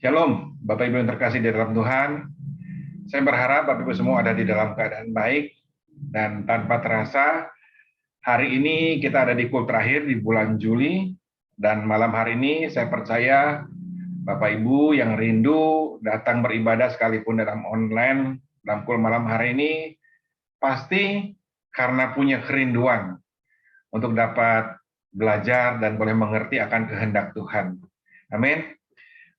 Shalom, Bapak Ibu yang terkasih di dalam Tuhan. Saya berharap Bapak Ibu semua ada di dalam keadaan baik dan tanpa terasa hari ini kita ada di kul terakhir di bulan Juli dan malam hari ini saya percaya Bapak Ibu yang rindu datang beribadah sekalipun dalam online dalam kul malam hari ini pasti karena punya kerinduan untuk dapat belajar dan boleh mengerti akan kehendak Tuhan. Amin.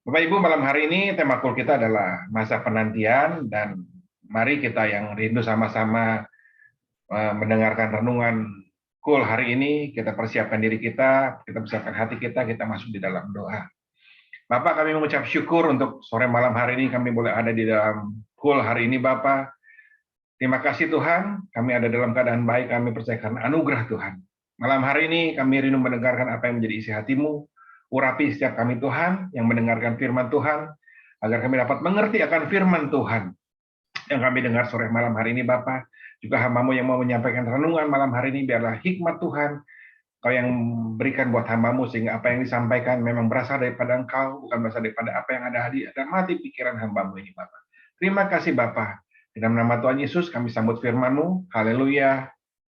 Bapak Ibu, malam hari ini tema kul kita adalah masa penantian dan mari kita yang rindu sama-sama mendengarkan renungan kul hari ini, kita persiapkan diri kita persiapkan hati kita masuk di dalam doa. Bapak, kami mengucap syukur untuk sore malam hari ini kami boleh ada di dalam kul hari ini, Bapak. Terima kasih Tuhan, kami ada dalam keadaan baik, kami percaya karena anugerah Tuhan. Malam hari ini kami rindu mendengarkan apa yang menjadi isi hati-Mu. Urapi setiap kami Tuhan yang mendengarkan firman Tuhan, agar kami dapat mengerti akan firman Tuhan yang kami dengar sore malam hari ini Bapak. Juga hamba-Mu yang mau menyampaikan renungan malam hari ini, biarlah hikmat Tuhan Kau yang berikan buat hamba-Mu, sehingga apa yang disampaikan memang berasal daripada Engkau, bukan berasal daripada apa yang ada di dalam hati pikiran hamba-Mu ini Bapak. Terima kasih Bapak. Di dalam nama Tuhan Yesus kami sambut firman-Mu. Haleluya.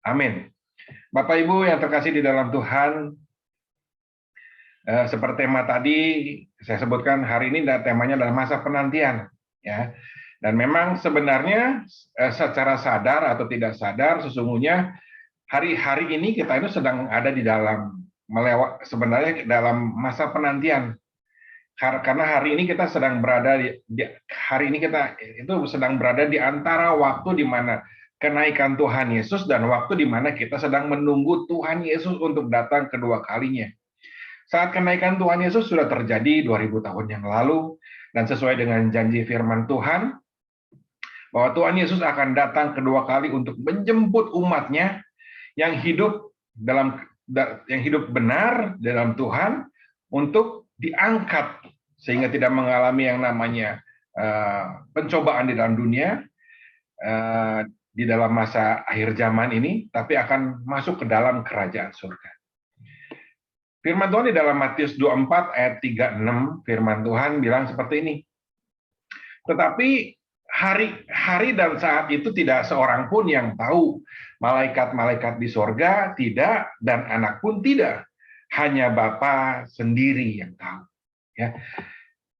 Amin. Bapak Ibu yang terkasih di dalam Tuhan, seperti tema tadi saya sebutkan, hari ini temanya adalah masa penantian, ya. Dan memang sebenarnya secara sadar atau tidak sadar sesungguhnya hari-hari ini kita itu sedang ada di dalam sebenarnya dalam masa penantian. Karena hari ini kita sedang berada sedang berada di antara waktu di mana kenaikan Tuhan Yesus dan waktu di mana kita sedang menunggu Tuhan Yesus untuk datang kedua kalinya. Saat kenaikan Tuhan Yesus sudah terjadi 2000 tahun yang lalu, dan sesuai dengan janji firman Tuhan, bahwa Tuhan Yesus akan datang kedua kali untuk menjemput umatnya yang hidup benar dalam Tuhan untuk diangkat, sehingga tidak mengalami yang namanya pencobaan di dalam dunia, di dalam masa akhir zaman ini, tapi akan masuk ke dalam kerajaan surga. Firman Tuhan di dalam Matius 24 ayat 36, firman Tuhan bilang seperti ini. Tetapi hari dan saat itu tidak seorang pun yang tahu, malaikat-malaikat di sorga tidak, dan anak pun tidak, hanya Bapa sendiri yang tahu. Ya.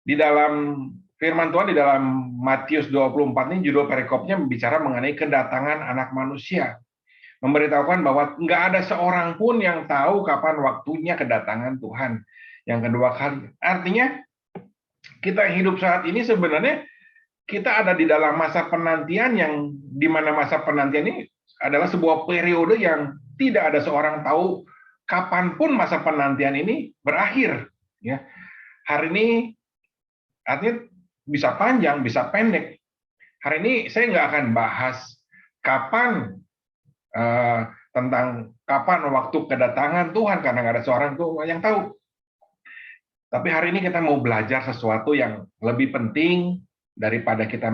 Di dalam firman Tuhan di dalam Matius 24 ini judul perikopnya bicara mengenai kedatangan anak manusia. Memberitahukan bahwa nggak ada seorang pun yang tahu kapan waktunya kedatangan Tuhan yang kedua kali. Artinya kita hidup saat ini sebenarnya kita ada di dalam masa penantian, yang di mana masa penantian ini adalah sebuah periode yang tidak ada seorang tahu kapanpun masa penantian ini berakhir. Ya. Hari ini artinya bisa panjang, bisa pendek. Hari ini saya nggak akan bahas kapan tentang kapan waktu kedatangan Tuhan, karena nggak ada seorang Tuhan yang tahu. Tapi hari ini kita mau belajar sesuatu yang lebih penting daripada kita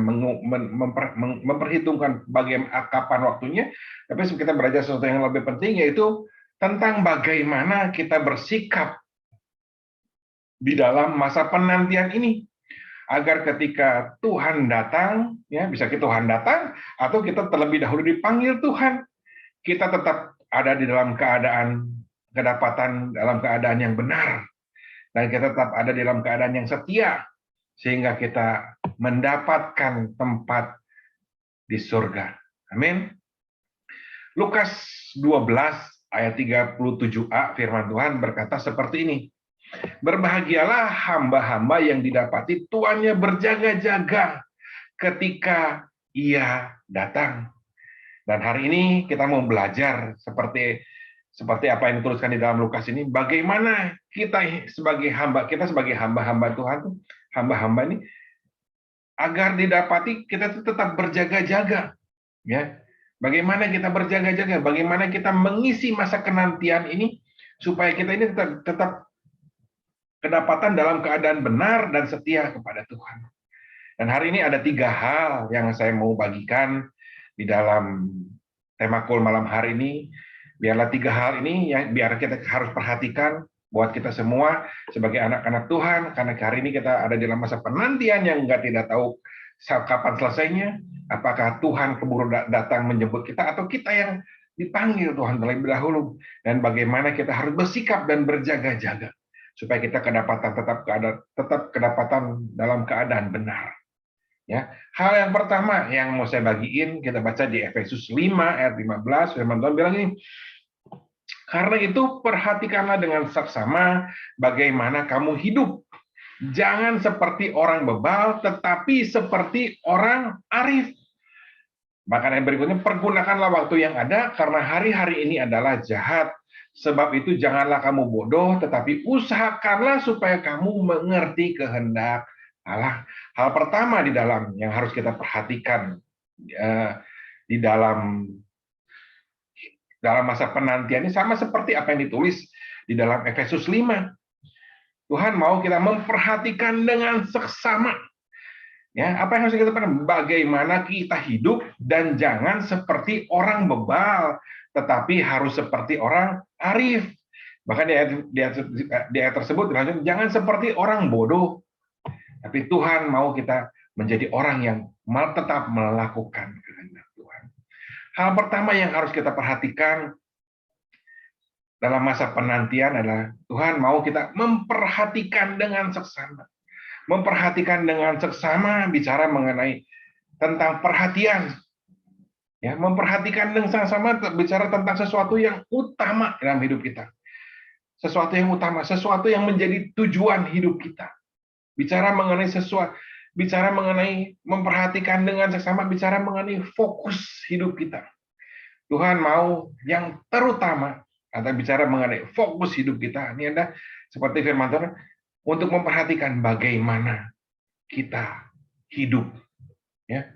memperhitungkan bagaimana kapan waktunya, tapi kita belajar sesuatu yang lebih penting, yaitu tentang bagaimana kita bersikap di dalam masa penantian ini, agar ketika Tuhan datang, ya bisa Tuhan datang atau kita terlebih dahulu dipanggil Tuhan, kita tetap ada di dalam kedapatan dalam keadaan yang benar, dan kita tetap ada di dalam keadaan yang setia, sehingga kita mendapatkan tempat di surga. Amin. Lukas 12 ayat 37a, firman Tuhan berkata seperti ini. Berbahagialah hamba-hamba yang didapati tuannya berjaga-jaga ketika ia datang. Dan hari ini kita mau belajar seperti apa yang dituliskan di dalam Lukas ini, bagaimana kita sebagai hamba-hamba Tuhan, hamba-hamba ini, agar didapati kita tetap berjaga-jaga. Ya. Bagaimana kita berjaga-jaga, bagaimana kita mengisi masa penantian ini, supaya kita ini tetap kedapatan dalam keadaan benar dan setia kepada Tuhan. Dan hari ini ada 3 hal yang saya mau bagikan di dalam tema kul malam hari ini. Biarlah 3 hal ini yang biar kita harus perhatikan buat kita semua sebagai anak-anak Tuhan, karena hari ini kita ada dalam masa penantian yang tidak tahu kapan selesainya. Apakah Tuhan keburu datang menjemput kita, atau kita yang dipanggil Tuhan terlebih dahulu, dan bagaimana kita harus bersikap dan berjaga-jaga supaya kita tetap kedapatan dalam keadaan benar. Ya, hal yang pertama yang mau saya bagiin, kita baca di Efesus 5 ayat 15, firman Tuhan bilang ini, karena itu perhatikanlah dengan saksama bagaimana kamu hidup. Jangan seperti orang bebal, tetapi seperti orang arif. Bahkan yang berikutnya, pergunakanlah waktu yang ada, karena hari-hari ini adalah jahat. Sebab itu janganlah kamu bodoh, tetapi usahakanlah supaya kamu mengerti kehendak Allah. Hal pertama di dalam yang harus kita perhatikan di dalam masa penantian ini sama seperti apa yang ditulis di dalam Efesus 5. Tuhan mau kita memperhatikan dengan seksama. Ya, apa yang harus kita perhatikan? Bagaimana kita hidup, dan jangan seperti orang bebal, tetapi harus seperti orang arif. Bahkan di ayat tersebut, jangan seperti orang bodoh, tapi Tuhan mau kita menjadi orang yang tetap melakukan kehendak Tuhan. Hal pertama yang harus kita perhatikan dalam masa penantian adalah Tuhan mau kita memperhatikan dengan seksama. Memperhatikan dengan seksama bicara mengenai tentang perhatian. Ya, memperhatikan dengan seksama bicara tentang sesuatu yang utama dalam hidup kita. Sesuatu yang utama, sesuatu yang menjadi tujuan hidup kita. Bicara mengenai memperhatikan dengan seksama, bicara mengenai fokus hidup kita. Tuhan mau yang terutama, atau bicara mengenai fokus hidup kita. Ini ada seperti firman Tuhan, untuk memperhatikan bagaimana kita hidup. Ya.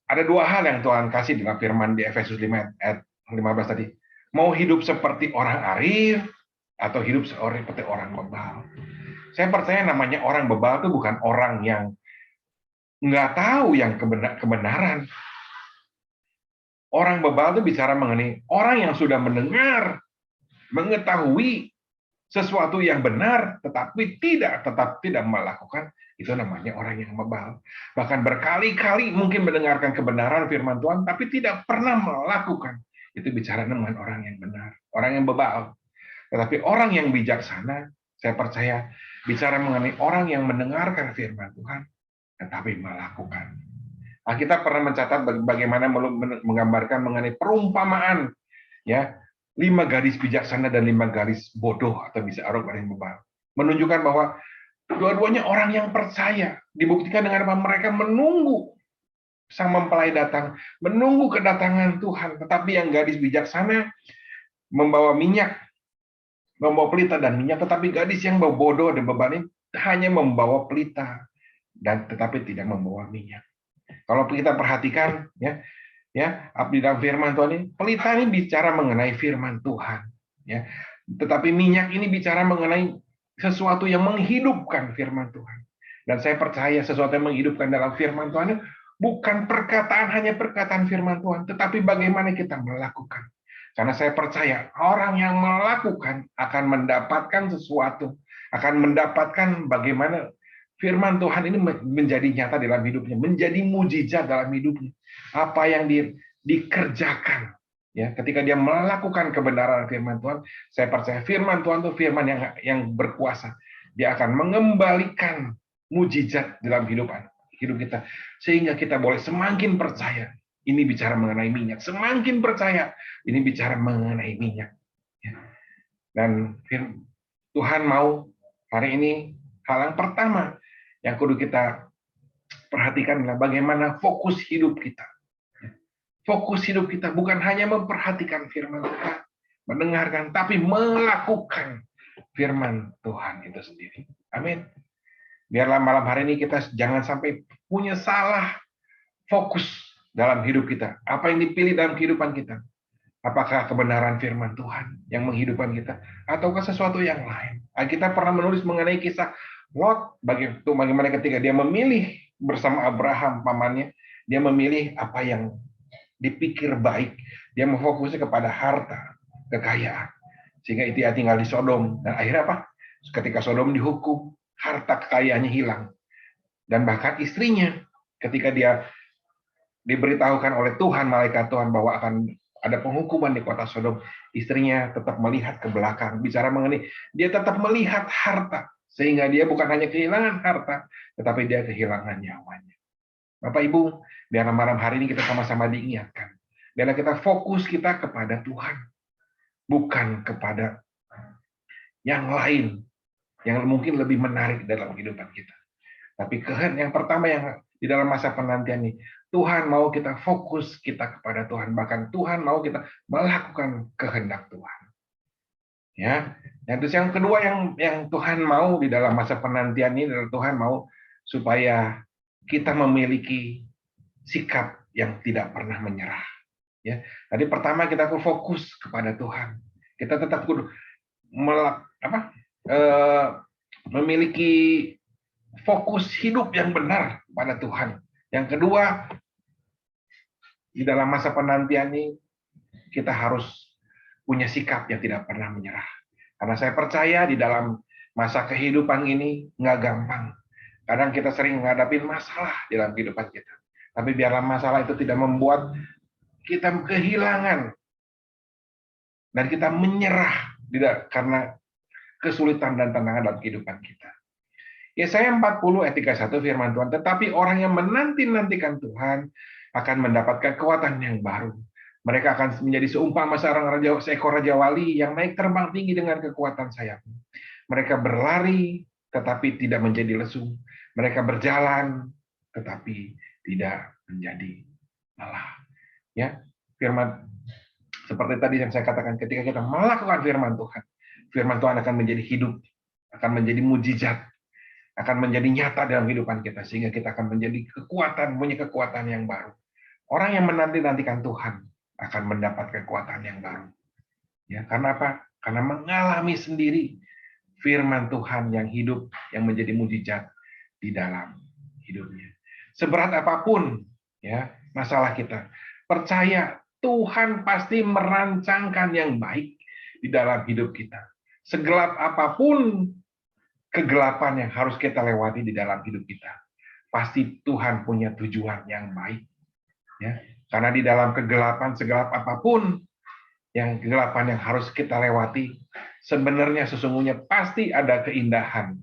Ada dua hal yang Tuhan kasih dalam firman di Efesus 5 ayat 15 tadi. Mau hidup seperti orang arif, atau hidup seperti orang bebal. Saya percaya namanya orang bebal itu bukan orang yang nggak tahu yang kebenaran. Orang bebal itu bicara mengenai orang yang sudah mendengar, mengetahui sesuatu yang benar, tetapi tetap tidak melakukan. Itu namanya orang yang bebal. Bahkan berkali-kali mungkin mendengarkan kebenaran firman Tuhan, tapi tidak pernah melakukan. Itu bicara dengan orang yang benar, orang yang bebal. Tetapi orang yang bijaksana, saya percaya, bicara mengenai orang yang mendengarkan firman Tuhan, tetapi melakukan. Kita pernah mencatat bagaimana menggambarkan mengenai perumpamaan, ya, 5 gadis bijaksana dan 5 gadis bodoh, atau bisa orang yang bebal. Menunjukkan bahwa dua-duanya orang yang percaya. Dibuktikan dengan apa? Mereka menunggu sang mempelai datang, menunggu kedatangan Tuhan. Tetapi yang gadis bijaksana membawa minyak, membawa pelita dan minyak, tetapi gadis yang bodoh dan bebal ini hanya membawa pelita dan tetapi tidak membawa minyak. Kalau kita perhatikan, ya, di dalam firman Tuhan ini, pelita ini bicara mengenai firman Tuhan, ya. Tetapi minyak ini bicara mengenai sesuatu yang menghidupkan firman Tuhan. Dan saya percaya sesuatu yang menghidupkan dalam firman Tuhan bukan hanya perkataan firman Tuhan, tetapi bagaimana kita melakukan. Karena saya percaya orang yang melakukan akan mendapatkan sesuatu, akan mendapatkan bagaimana firman Tuhan ini menjadi nyata dalam hidupnya, menjadi mujizat dalam hidupnya. Apa yang dikerjakan, ya, ketika dia melakukan kebenaran firman Tuhan, saya percaya firman Tuhan itu firman yang berkuasa. Dia akan mengembalikan mujizat dalam hidup kita, sehingga kita boleh semakin percaya. Ini bicara mengenai minyak, semakin percaya. Ini bicara mengenai minyak. Dan Tuhan mau hari ini hal yang pertama yang kudu kita perhatikan adalah bagaimana fokus hidup kita. Fokus hidup kita bukan hanya memperhatikan firman Tuhan, mendengarkan, tapi melakukan firman Tuhan itu sendiri. Amin. Biarlah malam hari ini kita jangan sampai punya salah fokus dalam hidup kita. Apa yang dipilih dalam kehidupan kita? Apakah kebenaran firman Tuhan yang menghidupkan kita, ataukah sesuatu yang lain? Kita pernah menulis mengenai kisah Lot, bagaimana ketika dia memilih bersama Abraham pamannya, dia memilih apa yang dipikir baik, dia memfokusnya kepada harta, kekayaan, sehingga dia tinggal di Sodom. Dan akhirnya apa? Ketika Sodom dihukum, harta kekayaannya hilang. Dan bahkan istrinya, ketika dia diberitahukan oleh Tuhan, malaikat Tuhan, bahwa akan ada penghukuman di kota Sodom, istrinya tetap melihat ke belakang. Bicara mengenai, dia tetap melihat harta. Sehingga dia bukan hanya kehilangan harta, tetapi dia kehilangan nyawanya. Bapak Ibu, biar malam hari ini kita sama-sama diingatkan. Biarlah kita fokus kita kepada Tuhan. Bukan kepada yang lain, yang mungkin lebih menarik dalam kehidupan kita. Tapi yang pertama yang di dalam masa penantian ini, Tuhan mau kita fokus kita kepada Tuhan. Bahkan Tuhan mau kita melakukan kehendak Tuhan. Ya, dan terus yang kedua yang Tuhan mau di dalam masa penantian ini adalah Tuhan mau supaya kita memiliki sikap yang tidak pernah menyerah. Ya, tadi pertama kita fokus kepada Tuhan. Kita tetap memiliki fokus hidup yang benar pada Tuhan. Yang kedua, di dalam masa penantian ini, kita harus punya sikap yang tidak pernah menyerah. Karena saya percaya di dalam masa kehidupan ini nggak gampang. Kadang kita sering menghadapi masalah di dalam kehidupan kita. Tapi biarlah masalah itu tidak membuat kita kehilangan dan kita menyerah karena kesulitan dan tantangan dalam kehidupan kita. Yesaya 40 ayat 31 firman Tuhan, tetapi orang yang menanti-nantikan Tuhan akan mendapatkan kekuatan yang baru. Mereka akan menjadi seumpama seekor raja wali yang naik terbang tinggi dengan kekuatan sayapnya. Mereka berlari tetapi tidak menjadi lesu. Mereka berjalan tetapi tidak menjadi lelah. Ya, firman seperti tadi yang saya katakan, ketika kita melakukan firman Tuhan akan menjadi hidup, akan menjadi mujizat, akan menjadi nyata dalam kehidupan kita, sehingga kita akan menjadi punya kekuatan yang baru. Orang yang menanti-nantikan Tuhan akan mendapat kekuatan yang baru. Ya, karena apa? Karena mengalami sendiri firman Tuhan yang hidup, yang menjadi mujizat di dalam hidupnya. Seberat apapun ya masalah kita, percaya Tuhan pasti merancangkan yang baik di dalam hidup kita. Segelap apapun kegelapan yang harus kita lewati di dalam hidup kita, pasti Tuhan punya tujuan yang baik. Ya, karena di dalam kegelapan, segelap apapun kegelapan yang harus kita lewati, sebenarnya sesungguhnya pasti ada keindahan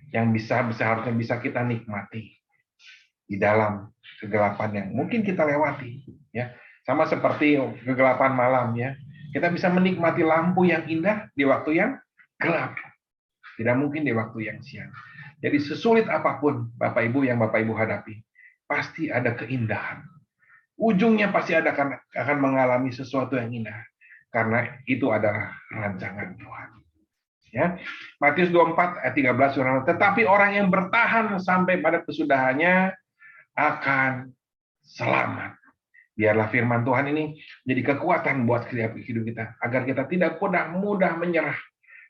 yang seharusnya bisa kita nikmati di dalam kegelapan yang mungkin kita lewati. Ya, sama seperti kegelapan malam ya, kita bisa menikmati lampu yang indah di waktu yang gelap. Tidak mungkin di waktu yang siang. Jadi sesulit apapun Bapak Ibu yang Bapak Ibu hadapi, pasti ada keindahan. Ujungnya pasti akan mengalami sesuatu yang indah. Karena itu adalah rancangan Tuhan. Ya. Matius 24 ayat 13, tetapi orang yang bertahan sampai pada kesudahannya akan selamat. Biarlah firman Tuhan ini jadi kekuatan buat hidup kita, agar kita tidak mudah menyerah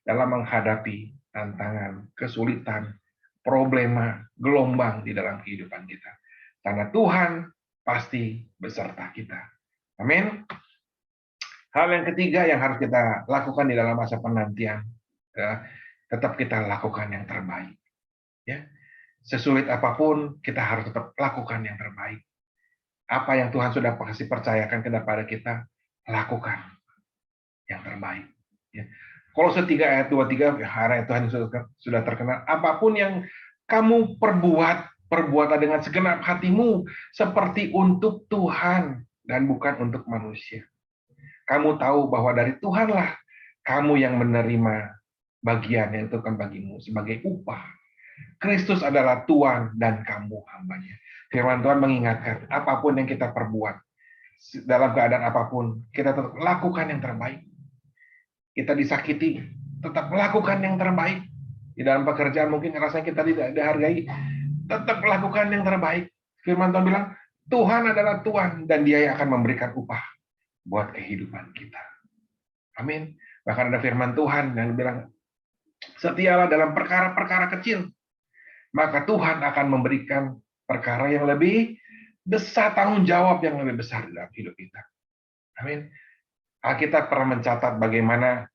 dalam menghadapi tantangan, kesulitan, problema, gelombang di dalam kehidupan kita. Karena Tuhan pasti beserta kita. Amin. Hal yang ketiga yang harus kita lakukan di dalam masa penantian, tetap kita lakukan yang terbaik. Ya, sesulit apapun kita harus tetap lakukan yang terbaik. Apa yang Tuhan sudah kasih percayakan kepada kita, lakukan yang terbaik. Ya. Kolose 3 ayat 23, ayat Tuhan sudah terkenal. Apapun yang kamu perbuatlah dengan segenap hatimu seperti untuk Tuhan dan bukan untuk manusia. Kamu tahu bahwa dari Tuhanlah kamu yang menerima bagian yang Tuhan bagimu sebagai upah. Kristus adalah Tuhan dan kamu hambanya. Firman Tuhan mengingatkan, apapun yang kita perbuat, dalam keadaan apapun, kita tetap lakukan yang terbaik. Kita disakiti, tetap lakukan yang terbaik. Di dalam pekerjaan mungkin rasanya kita tidak dihargai, tetap lakukan yang terbaik. Firman Tuhan bilang, Tuhan adalah Tuhan dan Dia yang akan memberikan upah buat kehidupan kita. Amin. Bahkan ada firman Tuhan yang bilang, setialah dalam perkara-perkara kecil, maka Tuhan akan memberikan perkara yang lebih besar, tanggung jawab yang lebih besar dalam hidup kita. Amin. Alkitab pernah mencatat bagaimana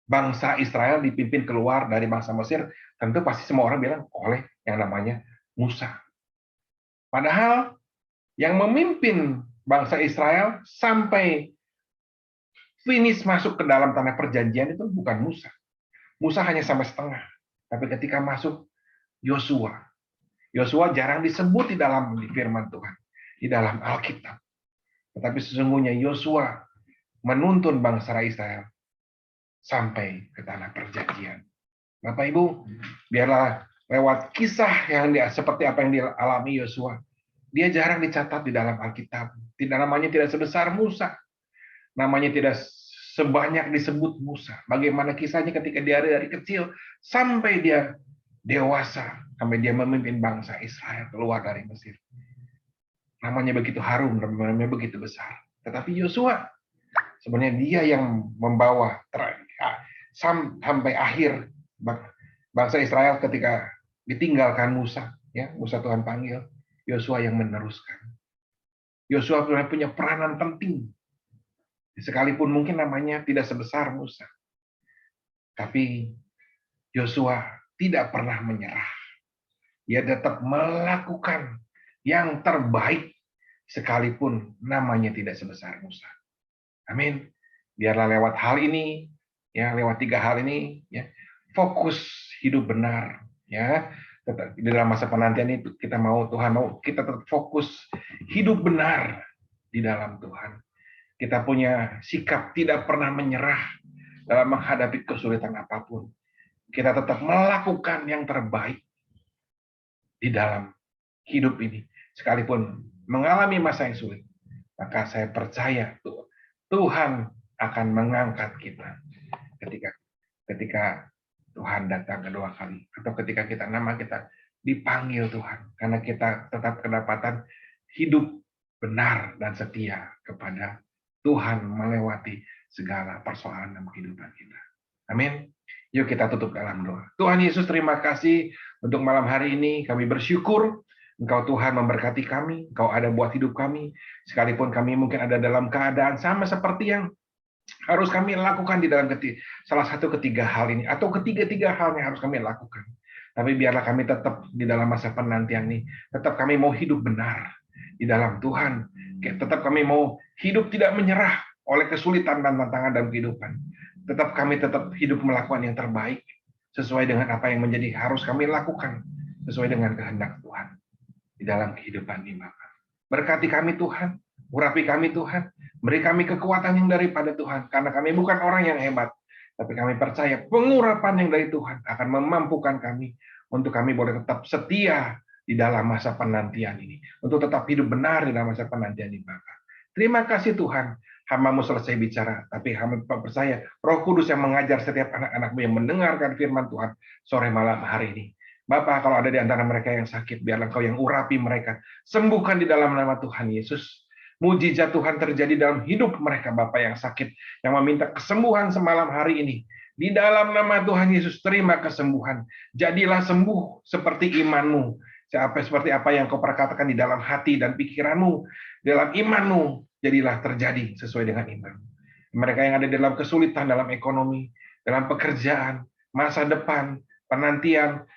bangsa Israel dipimpin keluar dari bangsa Mesir, tentu pasti semua orang bilang oleh yang namanya Musa. Padahal yang memimpin bangsa Israel sampai finish masuk ke dalam tanah perjanjian itu bukan Musa. Musa hanya sampai setengah. Tapi ketika masuk Yosua, Yosua jarang disebut di dalam firman Tuhan, di dalam Alkitab. Tetapi sesungguhnya Yosua menuntun bangsa Israel sampai ke tanah perjanjian. Bapak Ibu, biarlah lewat kisah yang seperti apa yang dialami Yosua, dia jarang dicatat di dalam Alkitab. Namanya tidak sebesar Musa, namanya tidak sebanyak disebut Musa. Bagaimana kisahnya ketika dia dari kecil sampai dia dewasa, sampai dia memimpin bangsa Israel keluar dari Mesir. Namanya begitu harum, namanya begitu besar. Tetapi Yosua sebenarnya dia yang membawa sampai akhir bangsa Israel ketika ditinggalkan Musa, ya Musa Tuhan panggil, Yosua yang meneruskan. Yosua punya peranan penting, sekalipun mungkin namanya tidak sebesar Musa, tapi Yosua tidak pernah menyerah. Dia tetap melakukan yang terbaik, sekalipun namanya tidak sebesar Musa. Amin. Biarlah lewat hal ini, ya lewat 3 hal ini, ya fokus hidup benar, ya. Di dalam masa penantian itu kita mau Tuhan mau kita tetap fokus hidup benar di dalam Tuhan. Kita punya sikap tidak pernah menyerah dalam menghadapi kesulitan apapun. Kita tetap melakukan yang terbaik di dalam hidup ini, sekalipun mengalami masa yang sulit. Maka saya percaya Tuhan akan mengangkat kita ketika Tuhan datang kedua kali, atau ketika nama kita dipanggil Tuhan, karena kita tetap kedapatan hidup benar dan setia kepada Tuhan melewati segala persoalan dalam kehidupan kita. Amin. Yuk kita tutup dalam doa. Tuhan Yesus, terima kasih untuk malam hari ini. Kami bersyukur Engkau Tuhan memberkati kami, Engkau ada buat hidup kami, sekalipun kami mungkin ada dalam keadaan sama seperti yang harus kami lakukan di dalam salah satu ketiga hal ini, atau ketiga-tiga hal yang harus kami lakukan. Tapi biarlah kami tetap di dalam masa penantian ini, tetap kami mau hidup benar di dalam Tuhan. Tetap kami mau hidup tidak menyerah oleh kesulitan dan tantangan dalam kehidupan. Tetap kami tetap hidup melakukan yang terbaik, sesuai dengan apa yang menjadi harus kami lakukan, sesuai dengan kehendak Tuhan di dalam kehidupan ini, Bapak. Berkati kami Tuhan, urapi kami Tuhan, beri kami kekuatan yang daripada Tuhan, karena kami bukan orang yang hebat, tapi kami percaya pengurapan yang dari Tuhan akan memampukan kami untuk kami boleh tetap setia di dalam masa penantian ini, untuk tetap hidup benar di dalam masa penantian ini, Bapak. Terima kasih Tuhan, hamba-Mu selesai bicara, tapi hamba percaya Roh Kudus yang mengajar setiap anak-anak-Mu yang mendengarkan firman Tuhan sore malam hari ini. Bapak, kalau ada di antara mereka yang sakit, biarlah Engkau yang urapi mereka, sembuhkan di dalam nama Tuhan Yesus. Mujizat Tuhan terjadi dalam hidup mereka, Bapak yang sakit, yang meminta kesembuhan semalam hari ini. Di dalam nama Tuhan Yesus, terima kesembuhan. Jadilah sembuh seperti iman-Mu. Seperti apa yang Kau perkatakan di dalam hati dan pikiran-Mu, dalam iman-Mu, jadilah terjadi sesuai dengan iman. Mereka yang ada dalam kesulitan, dalam ekonomi, dalam pekerjaan, masa depan, penantian,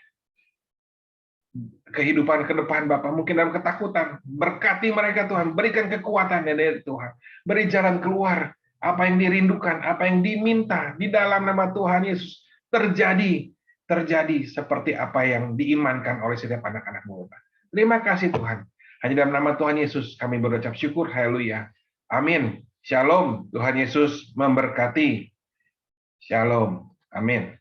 kehidupan ke depan, Bapak, mungkin dalam ketakutan, berkati mereka Tuhan, berikan kekuatan dari Tuhan, beri jalan keluar, apa yang dirindukan, apa yang diminta, di dalam nama Tuhan Yesus, terjadi seperti apa yang diimankan oleh setiap anak-anak-Mu, Bapak. Terima kasih Tuhan, hanya dalam nama Tuhan Yesus kami berucap syukur, haleluya, amin, shalom, Tuhan Yesus memberkati, shalom, amin.